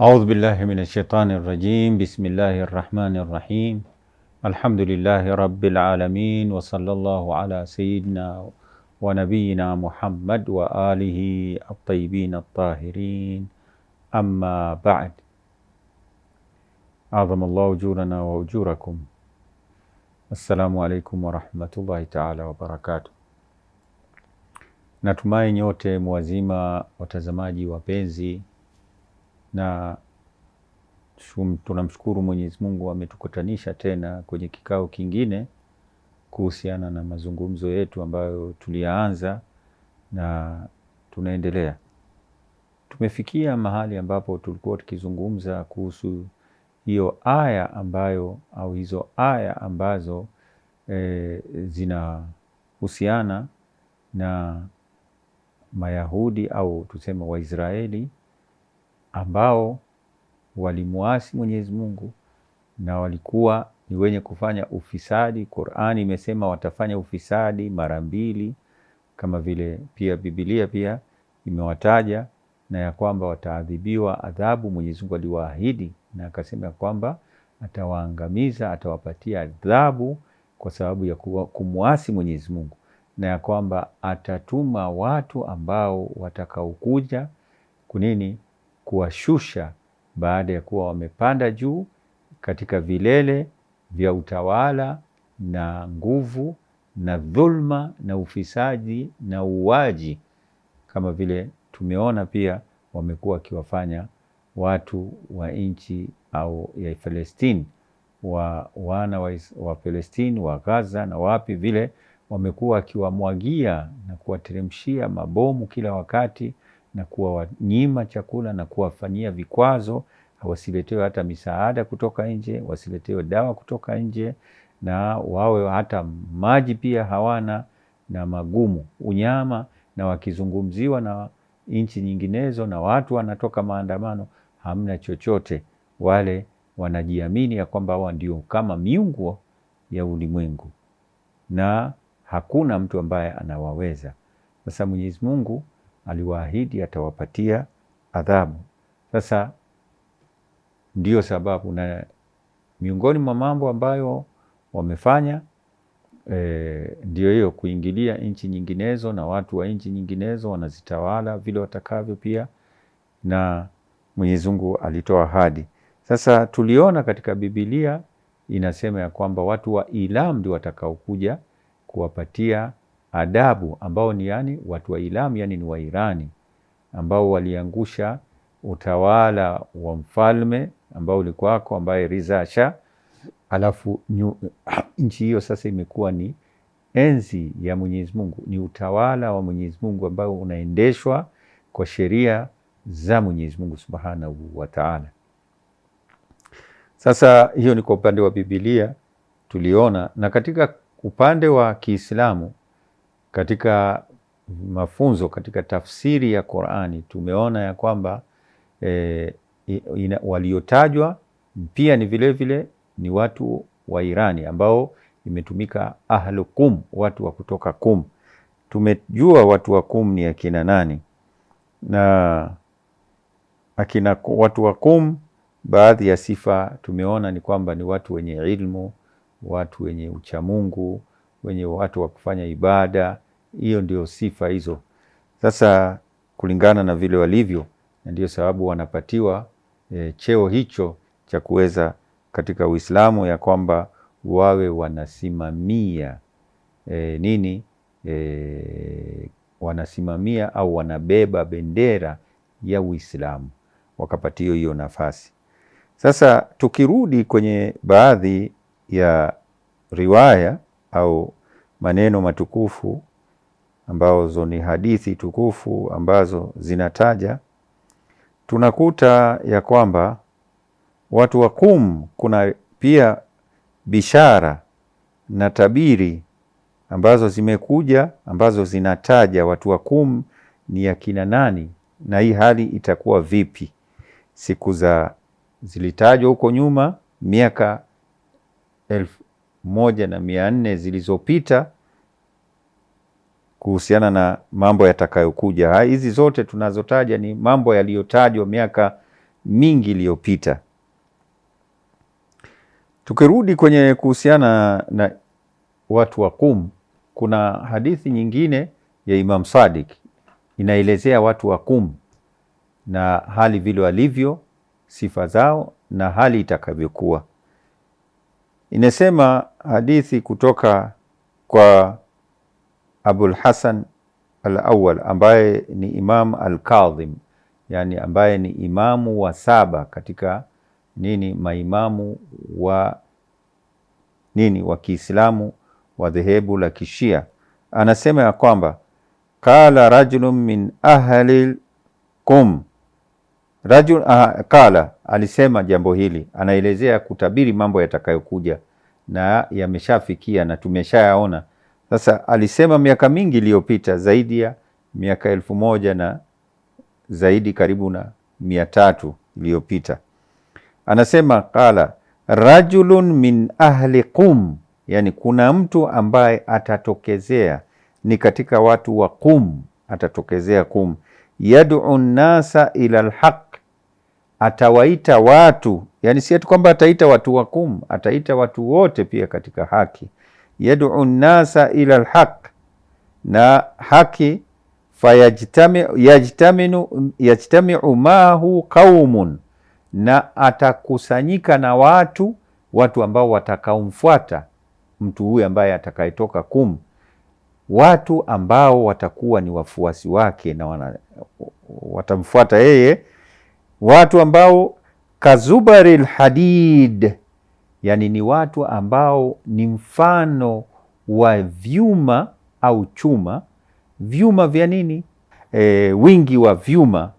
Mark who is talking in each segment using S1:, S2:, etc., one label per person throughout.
S1: أعوذ بالله من الشيطان الرجيم. بسم الله الرحمن الرحيم. الحمد لله رب العالمين، وصلى الله على سيدنا ونبينا محمد وآله الطيبين الطاهرين. أما بعد، أعظم الله أجورنا وأجوركم. السلام عليكم ورحمة الله تعالى وبركاته. Natumai nyote mwazima, watazamaji wapenzi, na tunamshukuru Mwenyezi Mungu ametukutanisha tena kwenye kikao kingine kuhusiana na mazungumzo yetu ambayo tulianza na tunaendelea. Tumefikia mahali ambapo tulikuwa tukizungumza kuhusu hiyo aya ambayo au hizo aya ambazo zinahusiana na Mayahudi au tuseme Waisraeli ambao walimuasi Mwenyezi Mungu na walikuwa ni wenye kufanya ufisadi. Qur'ani imesema watafanya ufisadi mara mbili, kama vile pia Biblia pia imewataja, na ya kwamba wataadhibiwa adhabu. Mwenyezi Mungu aliwaahidi na akasema kwamba atawaangamiza, atawapatia adhabu kwa sababu ya kumuasi Mwenyezi Mungu, na ya kwamba atatuma watu ambao watakaokuja kunini, kuwashusha baada ya kuwa wamepanda juu katika vilele vya utawala na nguvu na dhulma na ufisadi na uwaji, kama vile tumeona pia wamekuwa wakiwafanya watu wa nchi au ya Palestine, wana wa Palestine wa Gaza na wapi vile, wamekuwa wakiwamwagia na kuwateremshia mabomu kila wakati na kuwanyima chakula na kuwafanyia vikwazo, wasiletewe hata misaada kutoka nje, wasiletewe dawa kutoka nje, na wawe hata maji pia hawana, na magumu unyama, na wakizungumziwa na nchi nyinginezo na watu wanatoka maandamano, hamna chochote. Wale wanajiamini ya kwamba wao ndio kama miungu ya ulimwengu na hakuna mtu ambaye anawaweza. Sasa Mwenyezi Mungu aliwaahidi atawapatia adhabu. Sasa ndio sababu, na miongoni mwa mambo ambayo wamefanya ndio hiyo, kuingilia nchi nyinginezo na watu wa nchi nyinginezo wanazitawala vile watakavyo pia, na Mwenyezi Mungu alitoa ahadi. Sasa tuliona katika Biblia inasema ya kwamba watu wa Ilam ndio watakaokuja kuwapatia adabu, ambao ni yani watu wa Ilam, yani ni wa Irani ambao waliangusha utawala wa mfalme ambao ulikuwako, ambaye Reza Shah. Alafu nchi hiyo sasa imekuwa ni enzi ya Mwenyezi Mungu, ni utawala wa Mwenyezi Mungu ambao unaendeshwa kwa sheria za Mwenyezi Mungu Subhanahu wa Ta'ala. Sasa hiyo ni kwa upande wa Biblia tuliona, na katika upande wa Kiislamu katika mafunzo katika tafsiri ya Qur'ani tumeona ya kwamba waliotajwa pia ni vile vile ni watu wa Irani ambao imetumika ahlu Qum, watu wa kutoka Qum. Tumejua watu wa Qum ni akina nani, na akina watu wa Qum, baadhi ya sifa tumeona ni kwamba ni watu wenye ilmu, watu wenye uchamungu, wenye watu wa kufanya ibada. Hiyo ndio sifa hizo. Sasa kulingana na vile walivyo, ndio sababu wanapatiwa cheo hicho cha kuweza katika Uislamu ya kwamba wawe wanasimamia wanasimamia au wanabeba bendera ya Uislamu, wakapatiwa hiyo nafasi. Sasa tukirudi kwenye baadhi ya riwaya au maneno matukufu ambazo ni hadithi tukufu ambazo zinataja, tunakuta ya kwamba watu wa Qum, kuna pia bishara na tabiri ambazo zimekuja ambazo zinataja watu wa Qum ni akina nani na hii hali itakuwa vipi. Siku zilitajwa huko nyuma, miaka 1400 zilizopita, kuhusiana na mambo yatakayokuja. Hizi zote tunazotaja ni mambo yaliyotajwa miaka mingi iliyopita. Tukirudi kwenye kuhusiana na watu wa Qum, kuna hadithi nyingine ya Imam Sadiq inaelezea watu wa Qum na hali vile walivyo, sifa zao na hali itakavyokuwa. Inasema hadithi kutoka kwa Abul Hasan al-Awwal ambaye ni Imam al-Kadhim, yani ambaye ni imamu wa 7 katika maimamu wa wa Kiislamu wa dhehebu la Kishia. Anasema ya kwamba qala rajulun min ahli Qum, alisema jambo hili, anaelezea kutabiri mambo yatakayokuja na yameshafikia na tumeshayaona. Sasa alisema miaka mingi iliyopita, zaidi ya miaka 1000 na zaidi, karibu na 300 iliyopita. Anasema qala rajulun min ahli Qum, yani kuna mtu ambaye atatokezea ni katika watu wa Qum, atatokezea Qum, yad'u nnasa ila alhaq, atawaita watu, yani si ati kwamba ataita watu wa Qum, ataita watu wote pia katika haki. Yad'u nnasa ila alhaq, na haki, yajtamiu mahu qaumun, na atakusanyika na watu ambao watakaomfuata mtu huyu ambaye atakayetoka Qum, watu ambao watakuwa ni wafuasi wake na watamfuata yeye, watu ambao kazubaril hadid, yani ni watu ambao ni mfano wa vyuma au chuma. Vyuma vya nini? Wingi wa vyuma,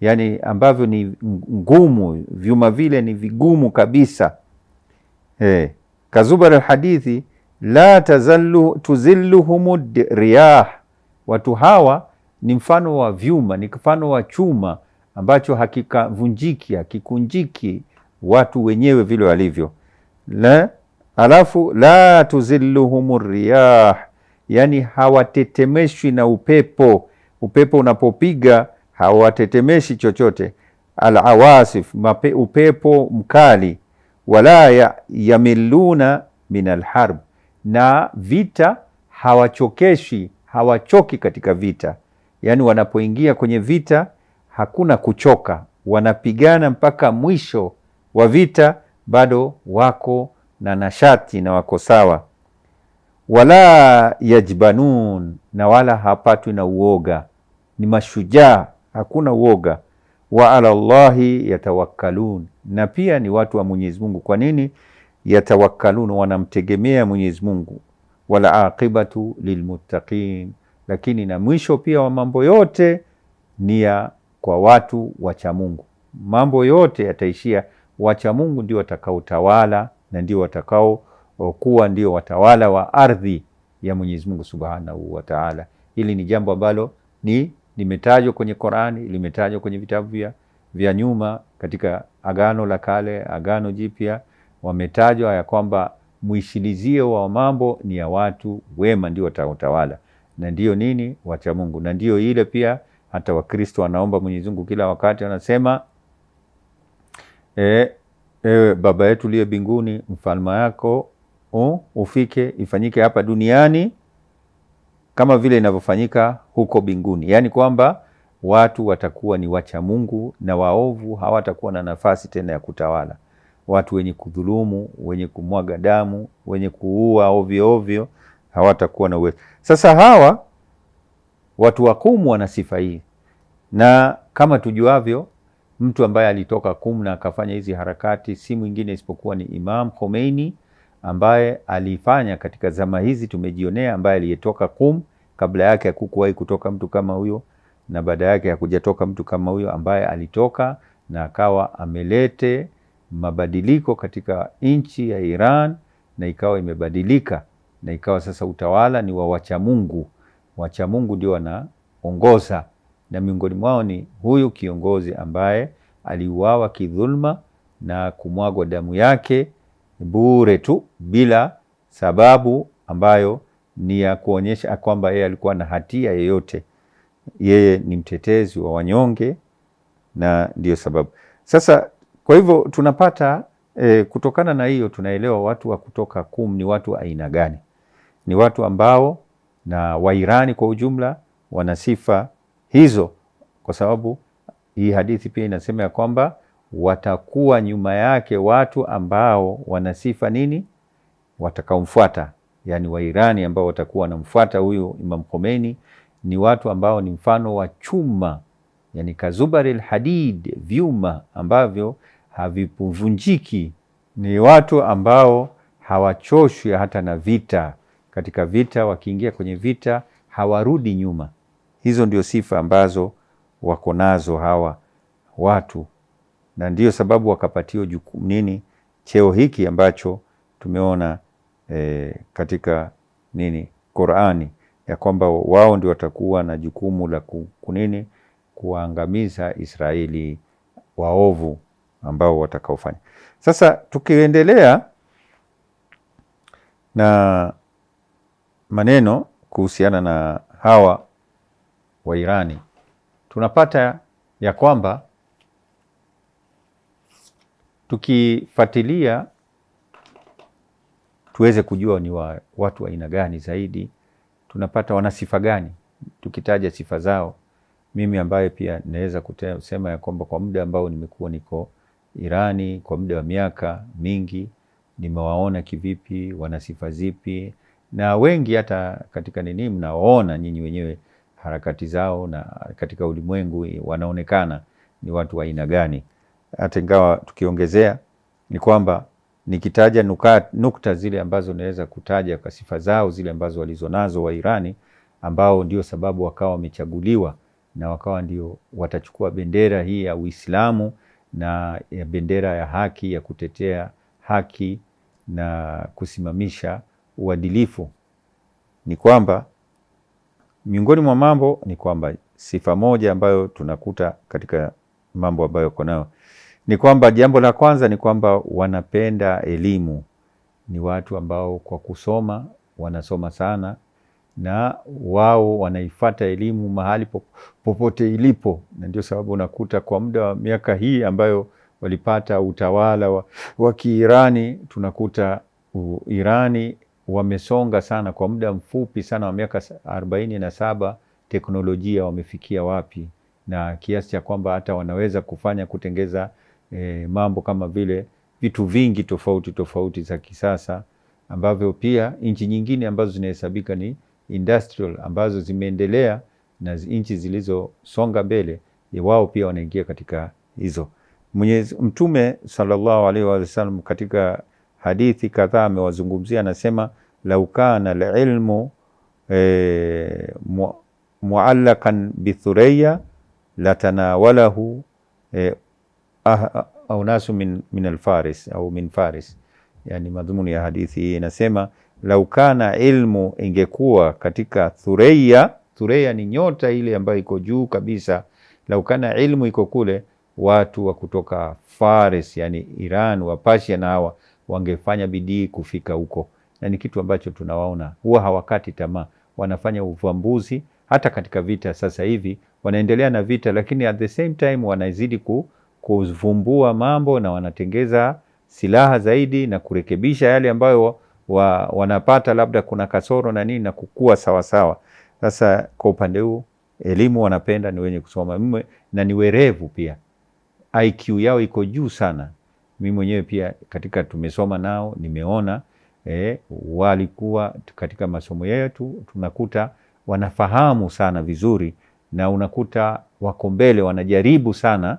S1: yani ambavyo ni ngumu, vyuma vile ni vigumu kabisa. Kazubaril hadithi la tuzilluhum riyah, watu hawa ni mfano wa vyuma, ni mfano wa chuma ambacho hakikavunjiki, hakikunjiki, watu wenyewe vile walivyo. Alafu la tuzilluhum riyah, yani hawatetemeshwi na upepo. Upepo unapopiga hawatetemeshi chochote. Al-awasif, upepo mkali. Wala yamilluna min alharb, na vita hawachoki katika vita, yani wanapoingia kwenye vita hakuna kuchoka, wanapigana mpaka mwisho wa vita, bado wako na nashati na wako sawa. Wala yajbanun, na wala hapatwi na uoga, ni mashujaa, hakuna uoga. Wa ala Allahi yatawakkalun, na pia ni watu wa Mwenyezi Mungu. Kwa nini? Yatawakkalun, wanamtegemea Mwenyezi Mungu. Wala aqibatu lilmuttaqin, lakini na mwisho pia wa mambo yote ni kwa watu wacha Mungu. Mambo yote yataishia, wacha Mungu ndio watakaotawala na ndio watakaokuwa ndio watawala wa ardhi ya Mwenyezi Mungu Subhanahu wa Ta'ala. Hili ni jambo ambalo limetajwa kwenye Qur'ani, limetajwa kwenye vitabu vya nyuma, katika Agano la Kale, Agano Jipya, wametajwa ya kwamba muishilizio wa mambo ni ya watu wema, ndio watawala, na ndio wacha Mungu. Na ndio ile pia hata Wakristo wanaomba Mwenyezi Mungu kila wakati, wanasema Baba yetu uliye mbinguni, mfalme wako ufike, ifanyike hapa duniani kama vile inavyofanyika huko mbinguni. Yani kwamba watu watakuwa ni wacha Mungu, na waovu hawatakuwa na nafasi tena ya kutawala. Watu wenye kudhulumu, wenye kumwaga damu, wenye kuua ovyo ovyo hawatakuwa na uwezo. Sasa hawa watu wa Qum wana sifa hii, na kama tujuavyo, mtu ambaye alitoka Qum na akafanya hizi harakati si mwingine isipokuwa ni Imam Khomeini, ambaye alifanya katika zama hizi tumejionea, ambaye aliyetoka Qum. Kabla yake hakukuwahi kutoka mtu kama huyo, na baada yake hakujatoka mtu kama huyo, ambaye alitoka na akawa amelete mabadiliko katika nchi ya Iran, na ikawa imebadilika, na ikawa sasa utawala ni wa wacha Mungu. Wacha Mungu ndio wanaongoza, na miongoni mwao ni huyu kiongozi ambaye aliuawa kidhulma na kumwagwa damu yake bure tu bila sababu ambayo ni ya kuonyesha kwamba yeye alikuwa na hatia yoyote. Yeye ni mtetezi wa wanyonge, na ndio sababu. Sasa kwa hivyo tunapata kutokana na hiyo tunaelewa watu wa kutoka Qum ni watu aina gani. Ni watu ambao na Wairani kwa ujumla wana sifa hizo, kwa sababu hii hadithi pia inasema ya kwamba watakuwa nyuma yake watu ambao wana sifa nini, watakaomfuata. Yani Wairani ambao watakuwa wanamfuata huyu Imam Khomeini ni watu ambao ni mfano wa chuma, yani kazubaril hadid, vyuma ambavyo havivunjiki. Ni watu ambao hawachoshwi hata na vita. Katika vita, wakiingia kwenye vita hawarudi nyuma. Hizo ndio sifa ambazo wako nazo hawa watu, na ndio sababu wakapatiwa jukumu nini, cheo hiki ambacho tumeona katika nini Qur'ani, ya kwamba wao ndio watakuwa na jukumu la kunini, kuangamiza Israeli waovu ambao watakaofanya. Sasa tukiendelea na maneno kuhusiana na hawa wa Irani, tunapata ya kwamba tukifuatilia tuweze kujua ni watu wa aina gani zaidi, tunapata wana sifa gani. Tukitaja sifa zao, mimi ambaye pia naweza kusema ya kwamba kwa muda ambao nimekuwa niko Irani kwa muda wa miaka mingi, nimewaona kivipi, wana sifa zipi, na wengi hata katika nini mnaona nyinyi wenyewe harakati zao, na katika ulimwengu wanaonekana ni watu wa aina gani. Hata ingawa tukiongezea ni kwamba nikitaja nukta zile ambazo naweza kutaja kwa sifa zao zile ambazo walizonazo wa Irani, ambao ndio sababu wakawa wamechaguliwa na wakawa ndio watachukua bendera hii ya Uislamu na ya bendera ya haki, ya kutetea haki na kusimamisha uadilifu, ni kwamba miongoni mwa mambo ni kwamba sifa moja ambayo tunakuta katika mambo ambayo wako nayo ni kwamba jambo la kwanza ni kwamba wanapenda elimu. Ni watu ambao kwa kusoma wanasoma sana, na wao wanaifuata elimu mahali popote ilipo, na ndio sababu unakuta kwa muda wa miaka hii ambayo walipata utawala wa Kiirani, tunakuta Irani wamesonga sana kwa muda mfupi sana wa miaka 47. Teknolojia wamefikia wapi, na kiasi cha kwamba hata wanaweza kutengeza mambo kama vile vitu vingi tofauti za kisasa, ambavyo pia nchi nyingine ambazo zinahesabika ni industrial ambazo zimeendelea na nchi zilizosonga mbele, wao pia wanaingia katika hizo. Mtume sallallahu alaihi wasallam katika hadithi kadhaa amewazungumzia, anasema lau kana alilmu muallakan bithuraya latanawalahu au nasu min alfaris au min faris. Yani madhumuni ya hadithi hii inasema lau kana ilmu ingekuwa katika Thureya. Thureya ni nyota ile ambayo iko juu kabisa. Lau kana ilmu iko kule, watu wa kutoka Faris, yani Iran, wa Persia, na hawa wangefanya bidii kufika huko, na ni kitu ambacho tunawaona huwa hawakati tamaa, wanafanya uvumbuzi. Hata katika vita sasa hivi wanaendelea na vita, lakini at the same time wanazidi kuvumbua mambo na wanatengeza silaha zaidi na kurekebisha yale ambayo wanapata labda kuna kasoro na nini, na kukua sawasawa. Sasa kwa upande huu elimu wanapenda, ni wenye kusoma na ni werevu pia, IQ yao iko juu sana. Mimi mwenyewe pia katika tumesoma nao nimeona walikuwa katika masomo yetu, tunakuta wanafahamu sana vizuri, na unakuta wako mbele, wanajaribu sana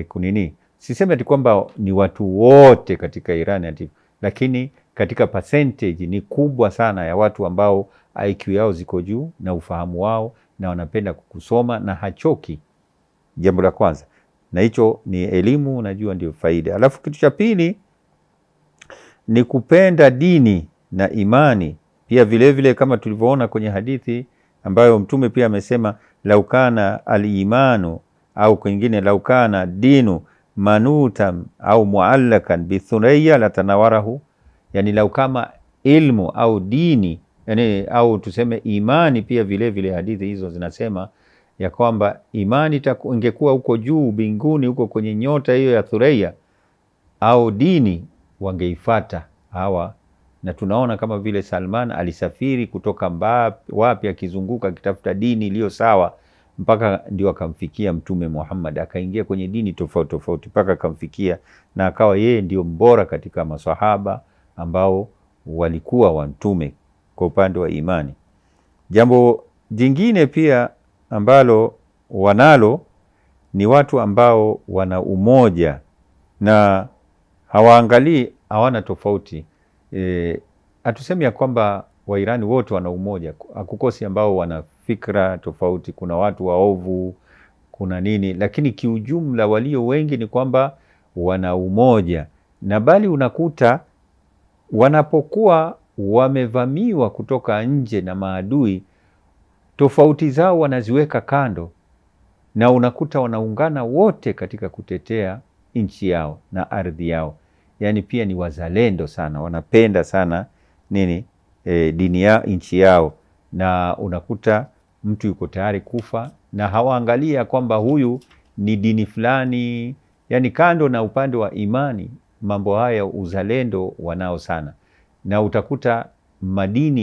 S1: kunini. Sisemi ati kwamba ni watu wote katika Iran, lakini katika percentage ni kubwa sana ya watu ambao IQ yao ziko juu na ufahamu wao, na wanapenda kusoma na hachoki. Jambo la kwanza, na hicho ni elimu, unajua ndio faida. Alafu kitu cha pili ni kupenda dini na imani pia vile kama tulivyoona kwenye hadithi ambayo Mtume pia amesema laukana al-imanu au kwingine laukana dinu manutam au muallakan bithuraya latanawarahu. Yani lau kama ilmu au dini, yani au tuseme imani pia vile hadithi hizo zinasema ya kwamba imani ingekuwa huko juu mbinguni huko kwenye nyota hiyo ya Thureia, au dini wangeifata hawa. Na tunaona kama vile Salman alisafiri kutoka wapi akizunguka akitafuta dini iliyo sawa, mpaka ndio akamfikia Mtume Muhammad, akaingia kwenye dini tofauti tofauti mpaka akamfikia, na akawa yeye ndio mbora katika maswahaba ambao walikuwa wa Mtume kwa upande wa imani. Jambo jingine pia ambalo wanalo ni watu ambao wana umoja na hawaangalii, hawana tofauti. Hatusemi ya kwamba Wairani wote wana umoja, hakukosi ambao wana fikra tofauti, kuna watu waovu, kuna nini, lakini kiujumla walio wengi ni kwamba wana umoja. Na bali unakuta wanapokuwa wamevamiwa kutoka nje na maadui, tofauti zao wanaziweka kando, na unakuta wanaungana wote katika kutetea nchi yao na ardhi yao. Yani pia ni wazalendo sana, wanapenda sana nini, dini ya nchi yao, na unakuta mtu yuko tayari kufa na hawaangalia kwamba huyu ni dini fulani. Yani kando na upande wa imani, mambo haya uzalendo wanao sana, na utakuta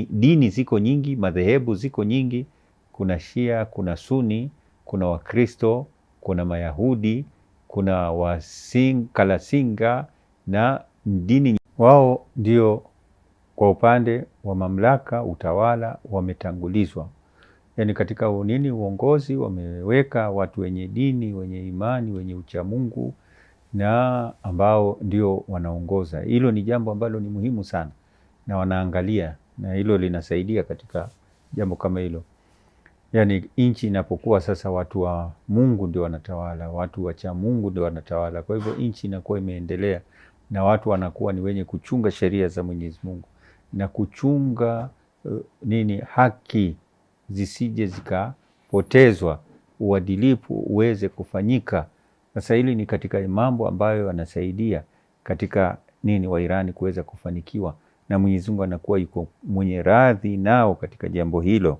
S1: dini ziko nyingi, madhehebu ziko nyingi, kuna Shia, kuna Suni, kuna Wakristo, kuna Mayahudi, kuna Kalasinga na dini. Wao ndio kwa upande wa mamlaka, utawala wametangulizwa, yani katika uongozi wameweka watu wenye dini, wenye imani, wenye uchamungu, na ambao ndio wanaongoza. Hilo ni jambo ambalo ni muhimu sana na wanaangalia, na hilo linasaidia katika jambo kama hilo. Yani nchi inapokuwa sasa watu wa Mungu ndio wanatawala, watu wacha Mungu ndio wanatawala, kwa hivyo nchi inakuwa imeendelea na watu wanakuwa ni wenye kuchunga sheria za Mwenyezi Mungu na kuchunga haki zisije zikapotezwa, uadilifu uweze kufanyika. Sasa hili ni katika mambo ambayo yanasaidia katika Wairani kuweza kufanikiwa, na Mwenyezi Mungu anakuwa yuko mwenye radhi nao katika jambo hilo.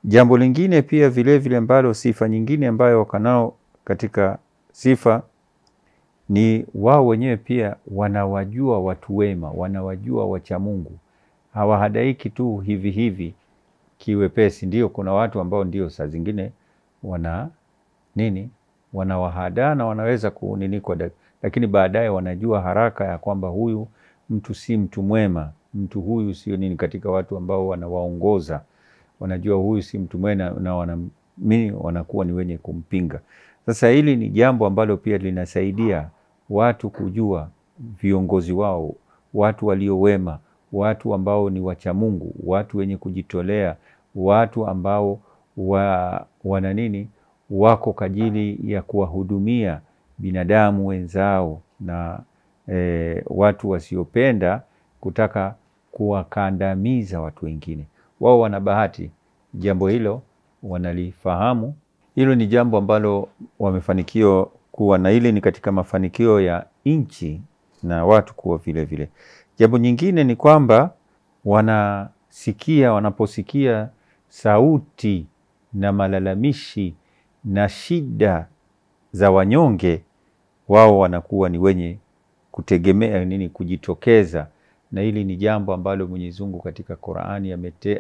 S1: Jambo lingine pia vile ambalo sifa nyingine ambayo wakanao katika sifa ni wao wenyewe pia wanawajua watu wema, wanawajua wacha Mungu, hawahadaiki tu hivi kiwepesi. Ndio kuna watu ambao ndio saa zingine wanawahadaa na wanaweza lakini baadaye wanajua haraka ya kwamba huyu mtu si mtu mwema, mtu huyu sio katika watu ambao wanawaongoza, wanajua huyu si mtu mwema, na wanakuwa ni wenye kumpinga. Sasa hili ni jambo ambalo pia linasaidia watu kujua viongozi wao, watu walio wema, watu ambao ni wacha Mungu, watu wenye kujitolea, watu ambao wako kwa ajili ya kuwahudumia binadamu wenzao, na watu wasiopenda kutaka kuwakandamiza watu wengine. Wao wana bahati, jambo hilo wanalifahamu. Hilo ni jambo ambalo wamefanikiwa kuwa na, ile ni katika mafanikio ya nchi na watu kuwa vile. Jambo nyingine ni kwamba wanaposikia sauti na malalamishi na shida za wanyonge, wao wanakuwa ni wenye kutegemea kujitokeza. Na hili ni jambo ambalo Mwenyezi Mungu katika Qur'ani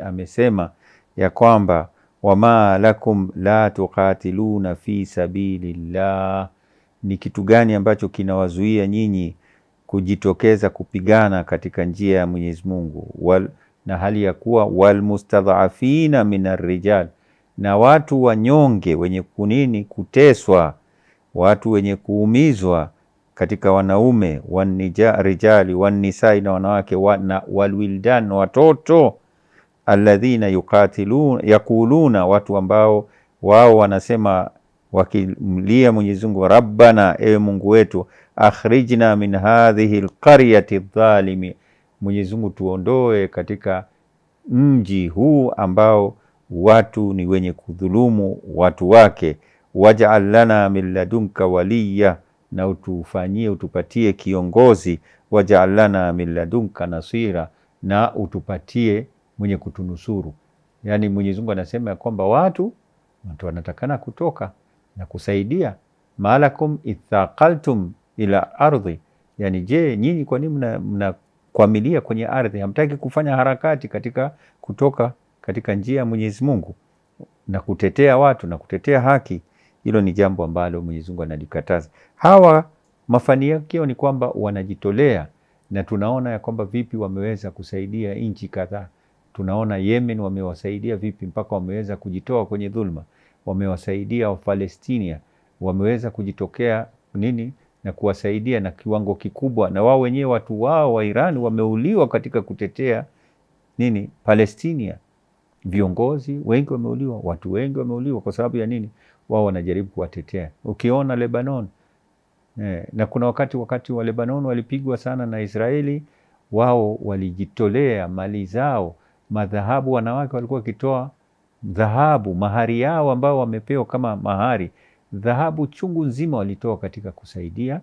S1: amesema ya kwamba wama lakum la tuqatiluna fi sabilillah, ni kitu gani ambacho kinawazuia nyinyi kujitokeza kupigana katika njia ya Mwenyezi Mungu, na hali ya kuwa walmustadhafina minar rijal, na watu wanyonge wenye kuteswa, watu wenye kuumizwa katika wanaume, rijali wanisai, na wanawake, walwildan, watoto, alladhina yakuluna, watu ambao wao wanasema wakimlia Mwenyezi Mungu, rabbana, ewe Mungu wetu, akhrijna min hadhihi alqaryati adh-dhalimi, Mwenyezi Mungu tuondoe katika mji huu ambao watu ni wenye kudhulumu watu wake, waj'al lana min ladunka waliya, na utupatie kiongozi, waj'al lana min ladunka nasira, na utupatie mwenye kutunusuru. Yani Mwenyezi Mungu anasema ya kwamba watu watu wanatakana kutoka na kusaidia. Malakum ithaqaltum ila ardhi, yani je, nyinyi kwa nini mnakwamilia kwenye ardhi, hamtaki kufanya harakati katika kutoka katika njia ya Mwenyezi Mungu na kutetea watu na kutetea haki? Hilo ni jambo ambalo Mwenyezi Mungu analikataza. Hawa mafanikio ni kwamba wanajitolea, na tunaona ya kwamba vipi wameweza kusaidia nchi kadhaa. Tunaona Yemen wamewasaidia vipi mpaka wameweza kujitoa kwenye dhulma, wamewasaidia Wapalestina, wameweza kujitokea na kuwasaidia na kiwango kikubwa, na wao wenyewe watu wao wa Iran wameuliwa katika kutetea Palestina. Viongozi wengi wameuliwa, watu wengi wameuliwa kwa sababu ya wao wanajaribu kuwatetea. Ukiona Lebanon, na kuna wakati wa Lebanon walipigwa sana na Israeli, wao walijitolea mali zao, madhahabu. Wanawake walikuwa wakitoa dhahabu, mahari yao ambao wamepewa kama mahari, dhahabu chungu nzima walitoa katika kusaidia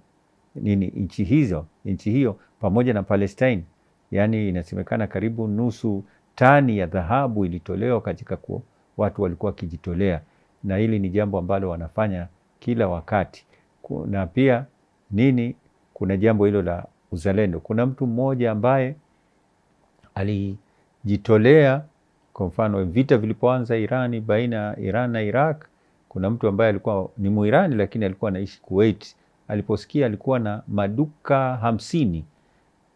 S1: nchi hiyo pamoja na Palestine. Yani inasemekana karibu nusu tani ya dhahabu ilitolewa katika watu walikuwa wakijitolea, na hili ni jambo ambalo wanafanya kila wakati. Na pia kuna jambo hilo la uzalendo. Kuna mtu mmoja ambaye alijitolea, kwa mfano vita vilipoanza Irani, baina ya Iran na Iraq, kuna mtu ambaye alikuwa ni Muirani lakini alikuwa anaishi Kuwait. Aliposikia alikuwa na maduka 50,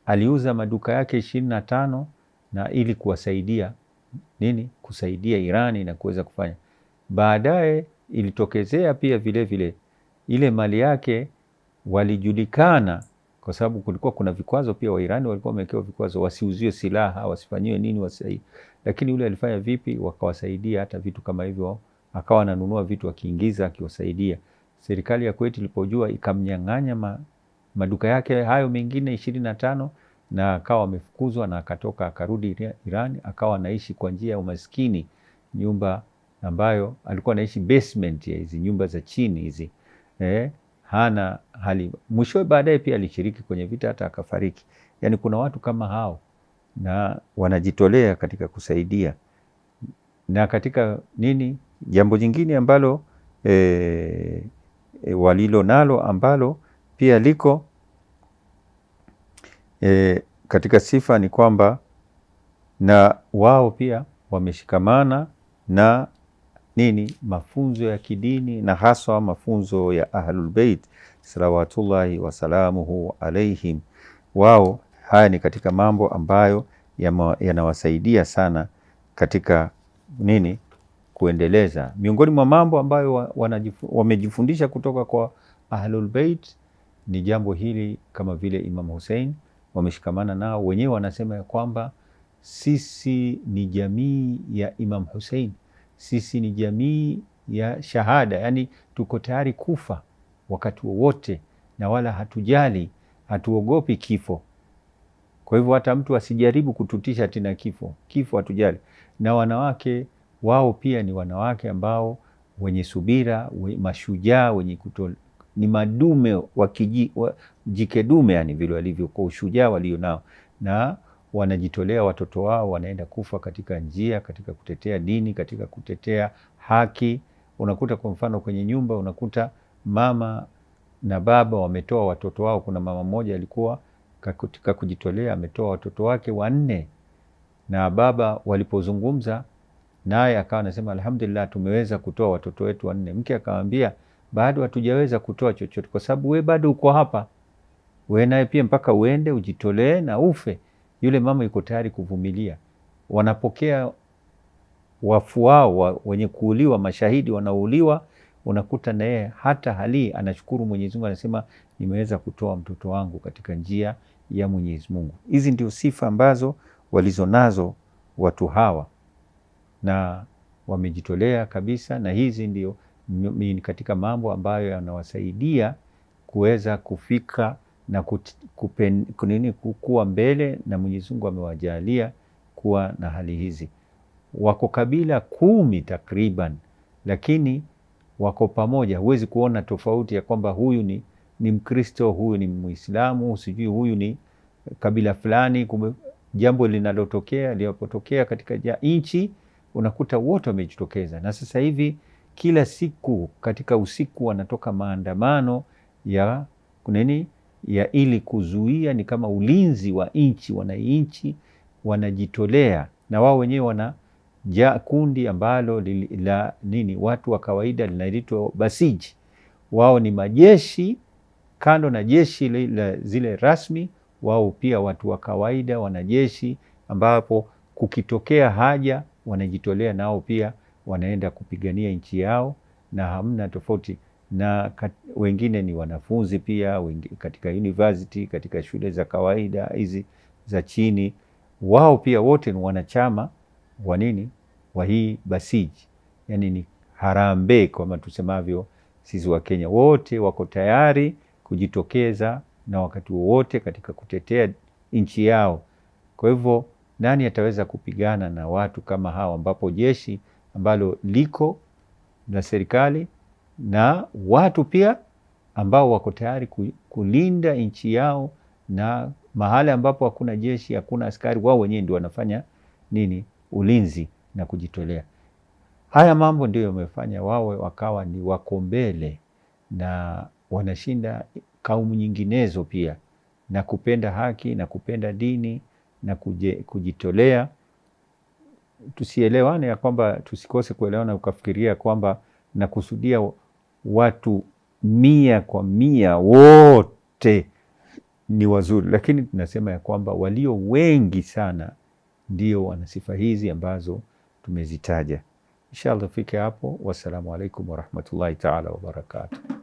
S1: aliuza maduka yake 25 na ili kuwasaidia kusaidia Irani na kuweza kufanya. Baadaye ilitokezea pia vile ile mali yake walijulikana, kwa sababu kulikuwa kuna vikwazo pia. Wairani walikuwa wamewekewa vikwazo, wasiuziwe silaha, wasifanyiwe lakini yule alifanya vipi? Wakawasaidia hata vitu kama hivyo, akawa ananunua vitu akiingiza, akiwasaidia. Serikali ya Kuwait ilipojua ikamnyang'anya maduka yake hayo mengine 25, na akawa amefukuzwa na akatoka akarudi Iran, akawa anaishi kwa njia ya umaskini, nyumba ambayo alikuwa anaishi basement ya hizi nyumba za chini hizi, hana hali. Mwishowe baadaye pia alishiriki kwenye vita hata akafariki. Yani kuna watu kama hao na wanajitolea katika kusaidia. Na katika jambo jingine ambalo walilo nalo ambalo pia liko katika sifa ni kwamba na wao pia wameshikamana na mafunzo ya kidini, na haswa mafunzo ya Ahlul Bait salawatullahi wasalamuhu alaihim. Wao haya ni katika mambo ambayo yanawasaidia sana katika kuendeleza. Miongoni mwa mambo ambayo wamejifundisha kutoka kwa Ahlul Bait ni jambo hili, kama vile Imam Hussein wameshikamana nao. Wenyewe wanasema ya kwamba sisi ni jamii ya Imam Hussein, sisi ni jamii ya shahada, yani tuko tayari kufa wakati wowote na wala hatujali, hatuogopi kifo. Kwa hivyo hata mtu asijaribu kututisha tena kifo hatujali. Na wanawake wao pia ni wanawake ambao wenye subira, mashujaa, ni madume jike dume, yani vile walivyo kwa ushujaa walio nao, na wanajitolea watoto wao, wanaenda kufa katika njia, katika kutetea dini, katika kutetea haki. Unakuta kwa mfano kwenye nyumba, unakuta mama na baba wametoa watoto wao. Kuna mama mmoja alikuwa katika kujitolea ametoa watoto wake 4, na baba walipozungumza naye akawa anasema alhamdulillah, tumeweza kutoa watoto wetu 4. Mke akamwambia bado hatujaweza kutoa chochote, kwa sababu we bado uko hapa, we naye pia mpaka uende ujitolee na ufe. Yule mama yuko tayari kuvumilia. Wanapokea wafu wao wenye kuuliwa, mashahidi wanauliwa, unakuta na yeye hata hali anashukuru Mwenyezi Mungu, anasema nimeweza kutoa mtoto wangu katika njia ya Mwenyezi Mungu. Hizi ndio sifa ambazo walizonazo watu hawa na wamejitolea kabisa, na hizi ndio katika mambo ambayo yanawasaidia kuweza kufika na kukua mbele, na Mwenyezi Mungu amewajalia kuwa na hali hizi. Wako kabila 10 takriban, lakini wako pamoja. Huwezi kuona tofauti ya kwamba huyu ni Mkristo, huyu ni Muislamu, sijui huyu ni kabila fulani. Jambo linapotokea katika nchi, unakuta wote wamejitokeza. Na sasa hivi kila siku katika usiku wanatoka maandamano ya kunini ya ili kuzuia, ni kama ulinzi wa nchi. Wananchi wanajitolea, na wao wenyewe wana kundi ambalo la nini watu wa kawaida linaitwa Basiji. Wao ni majeshi kando na jeshi zile rasmi, wao pia watu wa kawaida, wanajeshi ambapo kukitokea haja wanajitolea, nao pia wanaenda kupigania nchi yao, na hamna tofauti na wengine ni wanafunzi pia katika university, katika shule za kawaida hizi za chini, wao pia wote ni wanachama wa nini wa hii Basiji, yani ni harambee kama tusemavyo sisi wa Kenya. Wote wako tayari kujitokeza na wakati wowote katika kutetea nchi yao. Kwa hivyo nani ataweza kupigana na watu kama hao, ambapo jeshi ambalo liko na serikali na watu pia ambao wako tayari kulinda nchi yao, na mahali ambapo hakuna jeshi, hakuna askari, wao wenyewe ndio wanafanya nini ulinzi na kujitolea. Haya mambo ndio yamefanya wawe wakawa ni wako mbele na wanashinda kaumu nyinginezo pia, na kupenda haki na kupenda dini na kujitolea. Tusielewane ya kwamba, tusikose kuelewana ukafikiria kwamba nakusudia watu 100% wote ni wazuri, lakini tunasema ya kwamba walio wengi sana ndio wana sifa hizi ambazo tumezitaja. Inshallah tufike hapo. Wassalamu alaikum warahmatullahi taala wabarakatuh.